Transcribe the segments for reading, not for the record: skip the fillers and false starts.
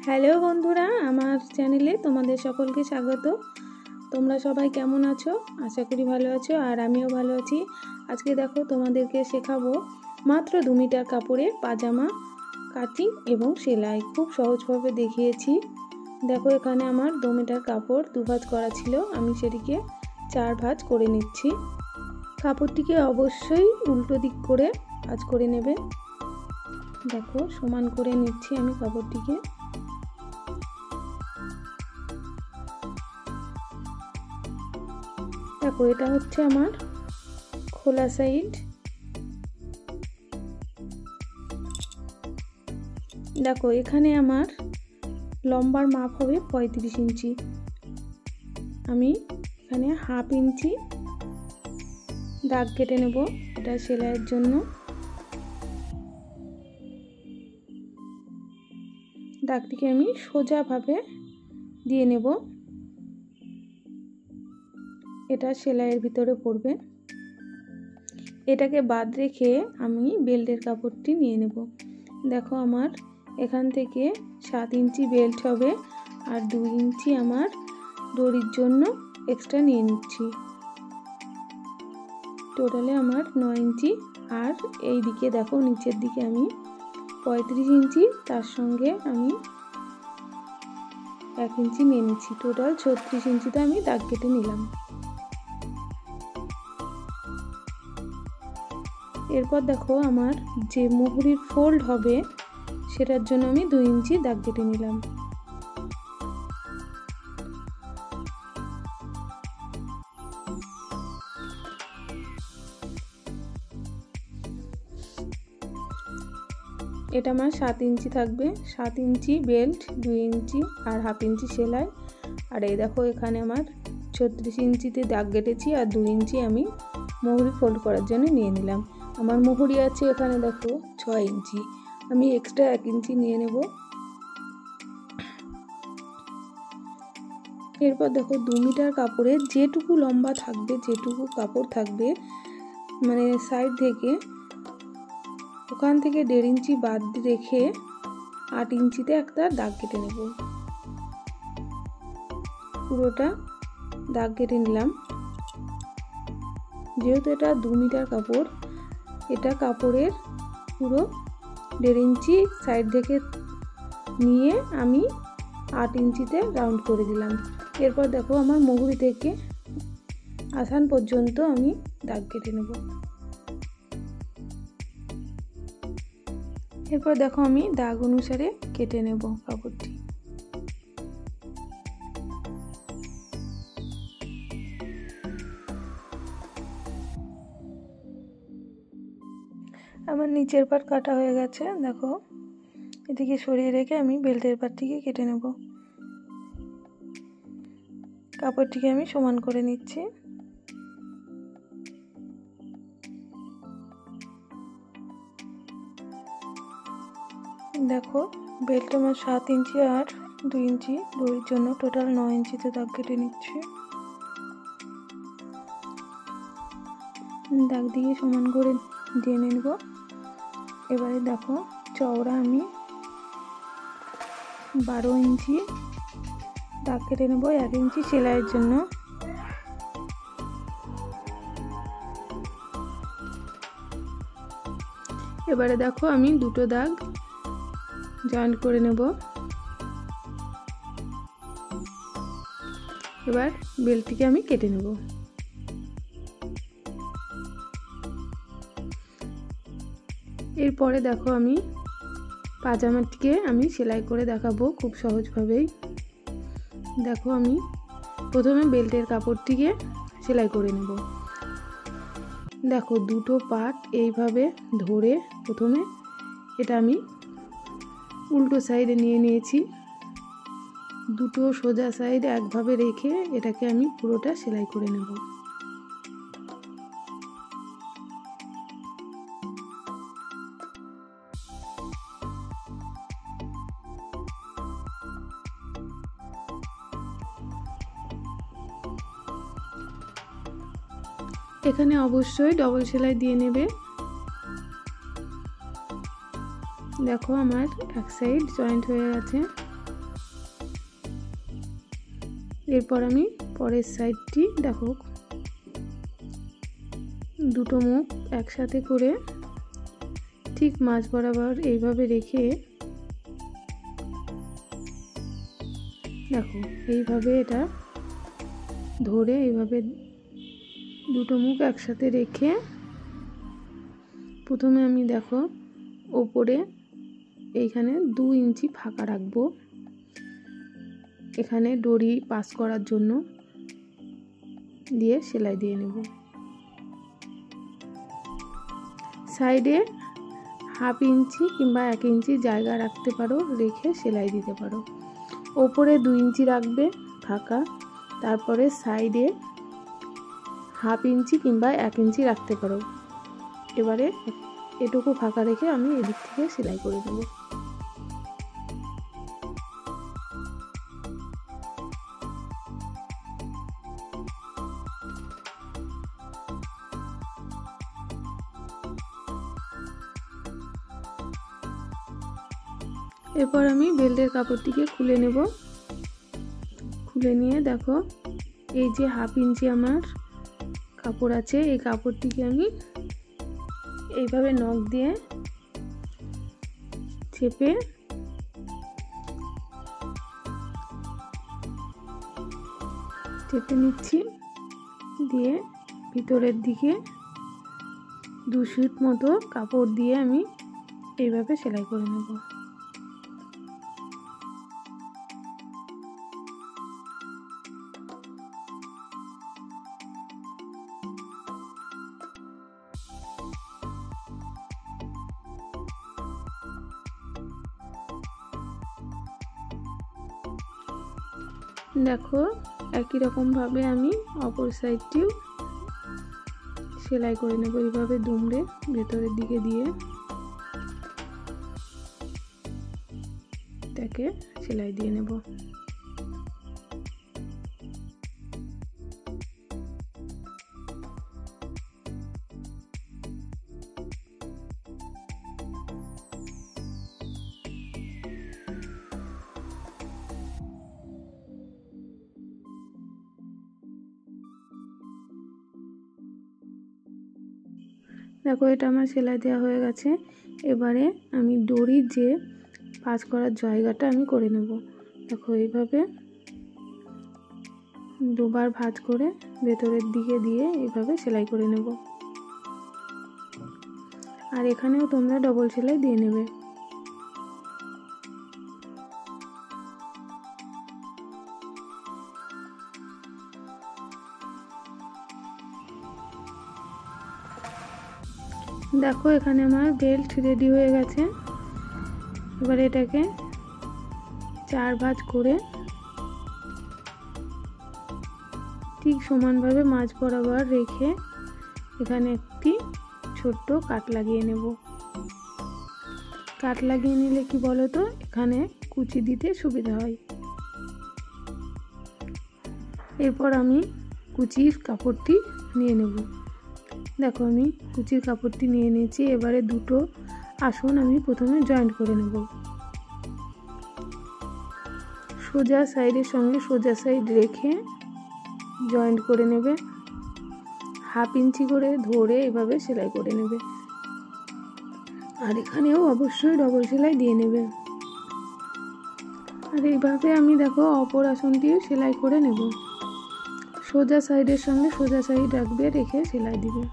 Hello বন্ধুরা, আমার চ্যানেলে তোমাদের সকলকে স্বাগত। তোমরা সবাই কেমন আছো? আশা করি ভালো আছো, আর আমিও ভালো আছি। আজকে দেখো তোমাদেরকে শেখাবো মাত্র 2 মিটার কাপড়ে পাজামা কাটিং এবং সেলাই। খুব সহজভাবে দেখিয়েছি। দেখো এখানে আমার 2 মিটার কাপড় 2 ভাঁজ করা ছিল, আমি সেটিকে 4 ভাঁজ করে নিচ্ছি। কাপড়টিকে অবশ্যই উল্টো দিক করে ভাঁজ করে নেবে। দেখো সমান করে নিচ্ছি আমি কাপড়টিকে। দেখো এটা হচ্ছে আমার খোলা সাইড। দেখো এখানে আমার লম্বার মাপ হবে 35 ইঞ্চি। আমি এখানে হাফ ইঞ্চি দাগ কেটে নেব এটা সেলাইয়ের জন্য। দাগটিকে আমি সোজাভাবে দিয়ে নেব, এটা সেলাইয়ের ভিতরে পড়বে। এটাকে বাদ রেখে আমি বেল্টের কাপড়টি নিয়ে নেব। দেখো আমার এখান থেকে 7 ইঞ্চি বেল্ট হবে, আর 2 ইঞ্চি আমার দড়ির জন্য এক্সট্রা নিয়ে নিচ্ছি। টোটালে আমার 9 ইঞ্চি। আর এই দিকে দেখো নিচের দিকে আমি 35 ইঞ্চি, তার সঙ্গে আমি 1 ইঞ্চি নিয়ে নিচ্ছি। টোটাল 36 ইঞ্চিতে আমি দাগ কেটে নিলাম। এরপর দেখো আমার যে মুহুরির ফোল্ড হবে সেটার জন্য আমি 2 ইঞ্চি দাগ কেটে নিলাম। এটা আমার 7 ইঞ্চি থাকবে। 7 ইঞ্চি বেল্ট, 2 ইঞ্চি আর হাফ ইঞ্চি সেলাই। আর এই দেখো এখানে আমার 36 ইঞ্চিতে দাগ কেটেছি, আর 2 ইঞ্চি আমি মুহুরি ফোল্ড করার জন্য নিয়ে নিলাম। আমার মুহুরি আছে এখানে দেখো 6 ইঞ্চি, আমি এক্সট্রা 1 ইঞ্চি নিয়ে নেব। এরপর দেখো 2 মিটার কাপড়ে যেটুকু লম্বা থাকবে, যেটুকু কাপড় থাকবে মানে সাইড থেকে, ওখান থেকে 1.5 ইঞ্চি বাদ রেখে 8 ইঞ্চিতে একটা দাগ কেটে নেব। পুরোটা দাগ কেটে নিলাম। যেহেতু এটা 2 মিটার কাপড়, এটা কাপড়ের পুরো 1.5 ইঞ্চি সাইড থেকে নিয়ে আমি 8 ইঞ্চিতে রাউন্ড করে দিলাম। এরপর দেখো আমার মুহুরি থেকে আসান পর্যন্ত আমি দাগ কেটে নেব। এরপর দেখো আমি দাগ অনুসারে কেটে নেব কাপড়টি। আমার নিচের পাট কাটা হয়ে গেছে। দেখো এদিকে সরিয়ে রেখে আমি বেল্টের পাটটিকে কেটে নেব। কাপড়টিকে আমি সমান করে নিচ্ছি। দেখো বেল্ট আমার 7 ইঞ্চি আর 2 ইঞ্চি দড়ির জন্য টোটাল 9 ইঞ্চিতে দাগ কেটে নিচ্ছি। দাগ দিয়ে সমান করে দিয়ে নেব। এবারে দেখো চওড়া আমি 12 ইঞ্চি দাগ কেটে নেব 1 ইঞ্চি সেলাইয়ের জন্য। এবারে দেখো আমি দুটো দাগ জয়েন্ট করে নেব। এবার বেল্টটিকে আমি কেটে নেব। এরপরে দেখো আমি পাজামাটিকে আমি সেলাই করে দেখাবো খুব সহজভাবেই। দেখো আমি প্রথমে বেল্টের কাপড়টিকে সেলাই করে নেব। দেখো দুটো পাট এইভাবে ধরে প্রথমে এটা আমি উল্টো সাইডে নিয়ে নিয়েছি। দুটো সোজা সাইড একভাবে রেখে এটাকে আমি পুরোটা সেলাই করে নেব। এখানে অবশ্যই ডবল সেলাই দিয়ে নেবে। দেখো আমার এক সাইড জয়েন্ট হয়ে গেছে। এরপর আমি পরের সাইডটি দেখো দুটো মুখ একসাথে করে ঠিক মাঝ বরাবর এইভাবে রেখে দেখো এইভাবে এটা ধরে এইভাবে দুটো মুখ একসাথে রেখে প্রথমে আমি দেখো ওপরে এইখানে 2 ইঞ্চি ফাঁকা রাখবো এখানে দড়ি পাস করার জন্য দিয়ে সেলাই দিয়ে নেব। সাইডে 1/2 ইঞ্চি কিংবা 1 ইঞ্চি জায়গা রাখতে পারো, রেখে সেলাই দিতে পারো। ওপরে 2 ইঞ্চি রাখবে ফাঁকা, তারপরে সাইডে 1/2 ইঞ্চি কিংবা 1 ইঞ্চি রাখতে পারো। এবারে এটুকু ফাঁকা রেখে আমি এদিক থেকে সেলাই করে দেব। এরপর আমি বেল্টের কাপড়টিকে খুলে নেব। খুলে নিয়ে দেখো এই যে 1/2 ইঞ্চি আমার কাপড় আছে, এই কাপড়টিকে আমি এইভাবে নখ দিয়ে চেপে নিচ্ছি, দিয়ে ভিতরের দিকে 2 সুত মতো কাপড় দিয়ে আমি এইভাবে সেলাই করে নেব। দেখো একই রকম ভাবে আমি অপর সাইডটিও সেলাই করে নেব। এইভাবে দুমড়ে ভেতরের দিকে দিয়ে এটাকে সেলাই দিয়ে নেব। দেখো এটা আমার সেলাই দেওয়া হয়ে গেছে। এবারে আমি দড়ির যে ভাঁজ করার জায়গাটা আমি করে নেব। দেখো এইভাবে 2 বার ভাঁজ করে ভেতরের দিকে দিয়ে এইভাবে সেলাই করে নেব। আর এখানেও তোমরা ডবল সেলাই দিয়ে নেবে। দেখো এখানে আমার বেল্ট রেডি হয়ে গেছে। এবার এটাকে 4 ভাঁজ করে ঠিক সমানভাবে মাঝ বরাবর রেখে এখানে একটি ছোট্ট কাট লাগিয়ে নেব। কাট লাগিয়ে নিলে কি বলো তো, এখানে কুচি দিতে সুবিধা হয়। এরপর আমি কুচির কাপড়টি নিয়ে নেব। দেখো আমি কুচির কাপড়টি নিয়ে নিয়েছি। এবারে দুটো আসন আমি প্রথমে জয়েন্ট করে নেব। সোজা সাইডের সঙ্গে সোজা সাইড রেখে জয়েন্ট করে নেবে। 1/2 ইঞ্চি করে ধরে এভাবে সেলাই করে নেবে। আর এখানেও অবশ্যই ডবল সেলাই দিয়ে নেবে। আর এইভাবে আমি দেখো অপর আসনটিও সেলাই করে নেব। সোজা সাইডের সঙ্গে সোজা সাইড রাখবে, রেখে সেলাই দিবে।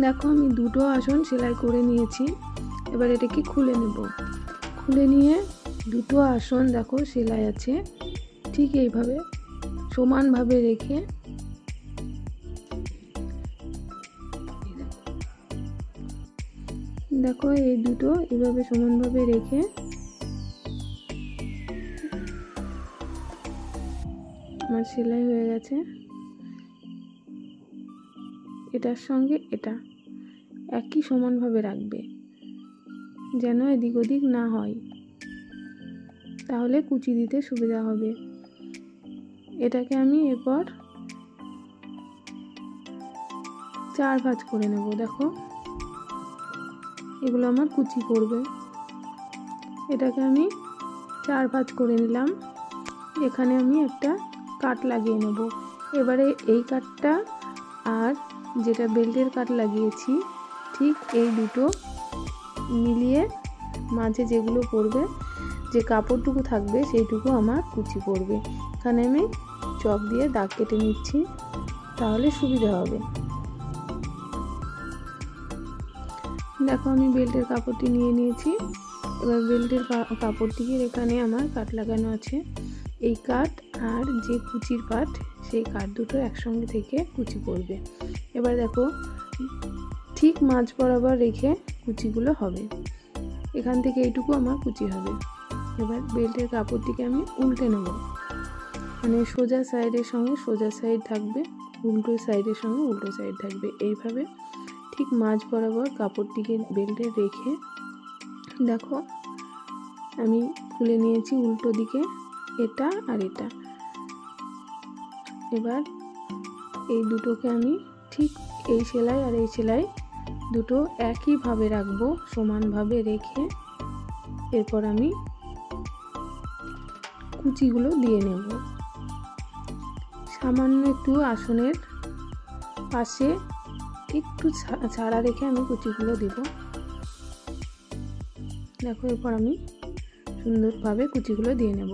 দেখো আমি দুটো আসন সেলাই করে নিয়েছি। এবার এটাকে খুলে নেব। খুলে নিয়ে দুটো আসন দেখো সেলাই আছে, ঠিক এইভাবে সমানভাবে রেখে দেখো এই দুটো এইভাবে সমানভাবে রেখে আমার সেলাই হয়ে গেছে। এটার সঙ্গে এটা একই সমানভাবে রাখবে, যেন এদিক ওদিক না হয়, তাহলে কুচি দিতে সুবিধা হবে। এটাকে আমি এরপর 4 ভাঁজ করে নেব। দেখো এগুলো আমার কুচি পড়বে। এটাকে আমি 4 ভাঁজ করে নিলাম। এখানে আমি একটা কাট লাগিয়ে নেব। এবারে এই কাটটা আর যেটা বেল্টের কাট লাগিয়েছি ঠিক এই দুটো মিলিয়ে মাঝে যেগুলো পড়বে, যে কাপড়টুকু থাকবে সেইটুকু আমার কুচি পড়বে। এখানে আমি চক দিয়ে দাগ কেটে নিচ্ছি, তাহলে সুবিধা হবে। দেখো আমি বেল্টের কাপড়টি নিয়ে নিয়েছি। এবার বেল্টের কাপড়টিকে এখানে আমার কাট লাগানো আছে। এই কাট আর যে কুচির পাট, সেই কাট দুটো একসঙ্গে থেকে কুচি পড়বে। এবার দেখো ঠিক মাঝ বরাবর রেখে কুচিগুলো হবে। এখান থেকে এইটুকু আমার কুচি হবে। এবার বেল্টের কাপড়টিকে আমি উল্টে নেব, মানে সোজা সাইডের সঙ্গে সোজা সাইড থাকবে, উল্টো সাইডের সঙ্গে উল্টো সাইড থাকবে। এইভাবে ঠিক মাঝ বরাবর কাপড়টিকে বেল্টে রেখে দেখো আমি খুলে নিয়েছি উল্টো দিকে এটা আর এটা। এবার এই দুটোকে আমি ঠিক এই সেলাই আর এই সেলাই দুটো একইভাবে রাখবো, সমানভাবে রেখে এরপর আমি কুচিগুলো দিয়ে নেব। সামান্য একটু আসনের পাশে একটু ছাড়া রেখে আমি কুচিগুলো দেব। দেখো এরপর আমি সুন্দরভাবে কুচিগুলো দিয়ে নেব।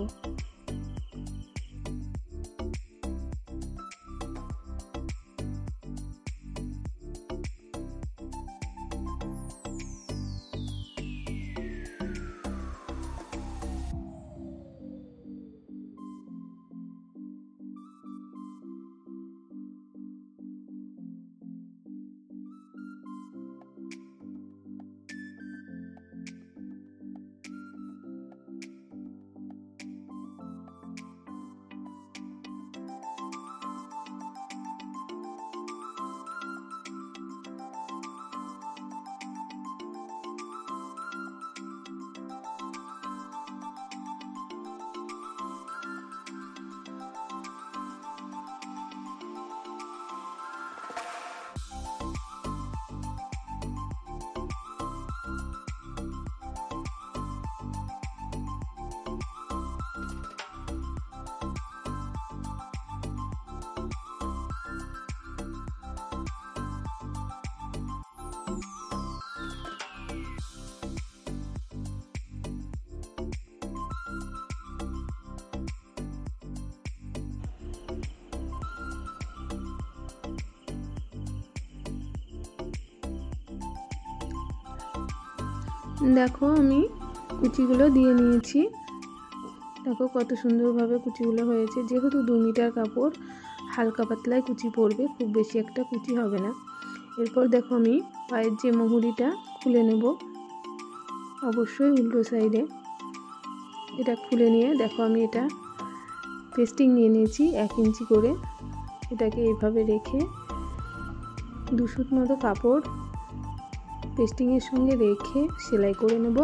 দেখো আমি কুচিগুলো দিয়ে নিয়েছি। দেখো কত সুন্দরভাবে কুচিগুলো হয়েছে। যেহেতু 2 মিটার কাপড়, হালকা পাতলায় কুচি পড়বে, খুব বেশি একটা কুচি হবে না। এরপর দেখো আমি পায়ের যে মুহুরিটা খুলে নেব, অবশ্যই উল্টো সাইডে। এটা খুলে নিয়ে দেখো আমি এটা পেস্টিং নিয়ে নিয়েছি 1 ইঞ্চি করে। এটাকে এইভাবে রেখে 2 সুত মতো কাপড় পেস্টিংয়ের সঙ্গে রেখে সেলাই করে নেব।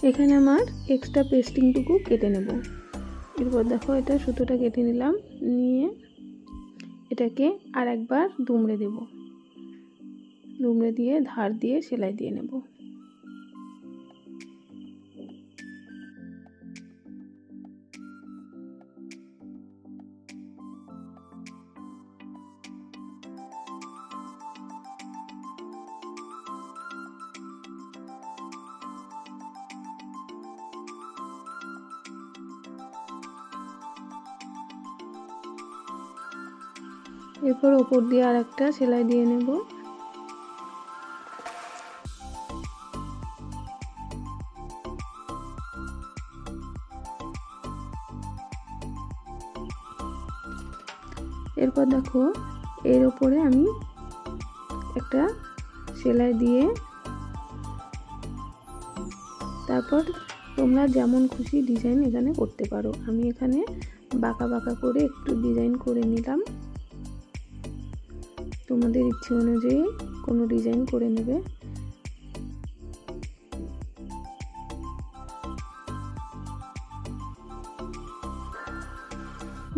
এখানে আমার এক্সট্রা পেস্টিংটুকু কেটে নেব। এরপর দেখো এটা সুতোটা কেটে নিলাম, নিয়ে এটাকে আর একবার দুমড়ে দেব। দুমড়ে দিয়ে ধার দিয়ে সেলাই দিয়ে নেব। এরপর ওপর দিয়ে আর একটা সেলাই দিয়ে নেব। এরপর দেখো এর উপরে আমি একটা সেলাই দিয়ে তারপর তোমরা যেমন খুশি ডিজাইন এখানে করতে পারো। আমি এখানে বাঁকা বাঁকা করে একটু ডিজাইন করে নিলাম। তোমাদের ইচ্ছে অনুযায়ী কোনো ডিজাইন করে নেবে।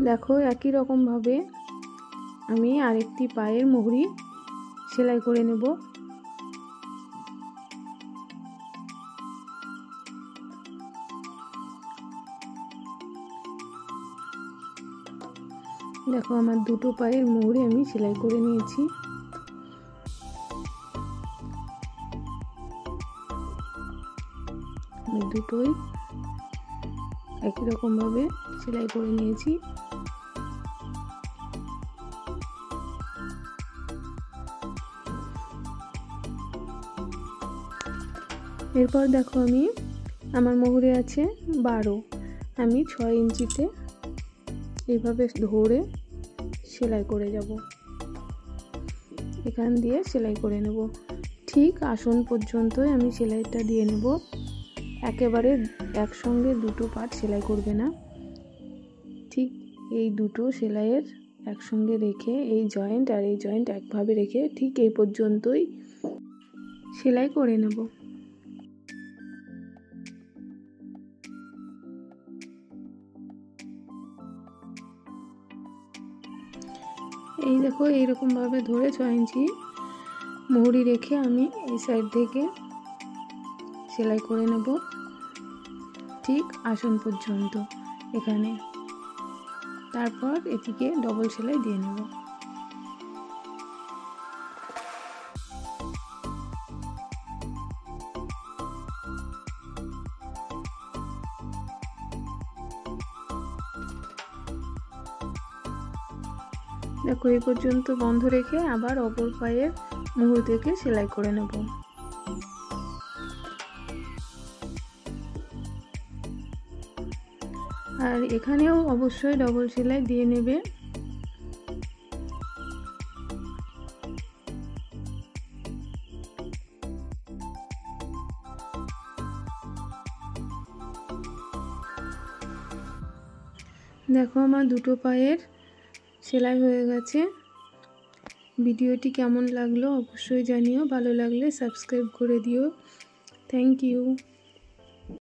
দেখো একই রকম ভাবে আমি আরেকটি পায়ের মুহুরি সেলাই করে নেব। দেখো আমার দুটো পায়ের মুহুরি আমি সেলাই করে নিয়েছি। আমি দুটোই একই রকম ভাবে সেলাই করে নিয়েছি। এরপর দেখো আমি আমার মুহুরি আছে 12, আমি 6 ইঞ্চিতে এইভাবে ধরে সেলাই করে যাব। এখান দিয়ে সেলাই করে নেব। ঠিক আসন পর্যন্তই আমি সেলাইটা দিয়ে নেব। একেবারে একসঙ্গে দুটো পার্ট সেলাই করবে না, ঠিক এই দুটো সেলাইয়ের একসঙ্গে রেখে এই জয়েন্ট আর এই জয়েন্ট একভাবে রেখে ঠিক এই পর্যন্তই সেলাই করে নেব। এই দেখো এইরকম ভাবে ধরে 6 ইঞ্চি মুহুরি রেখে আমি এই সাইড থেকে সেলাই করে নেব ঠিক আসন পর্যন্ত এখানে। তারপর এদিকে ডবল সেলাই দিয়ে নেব। দেখো এই পর্যন্ত বন্ধ রেখে আবার অপর পায়ের মুহুরি থেকে সেলাই করে নেব। আর এখানেও অবশ্যই ডবল সেলাই দিয়ে নেবে। দেখো আমার দুটো পায়ের সেলাই হয়ে গেছে। ভিডিওটি কেমন লাগলো অবশ্যই জানিও, ভালো লাগলে সাবস্ক্রাইব করে দিও। Thank you.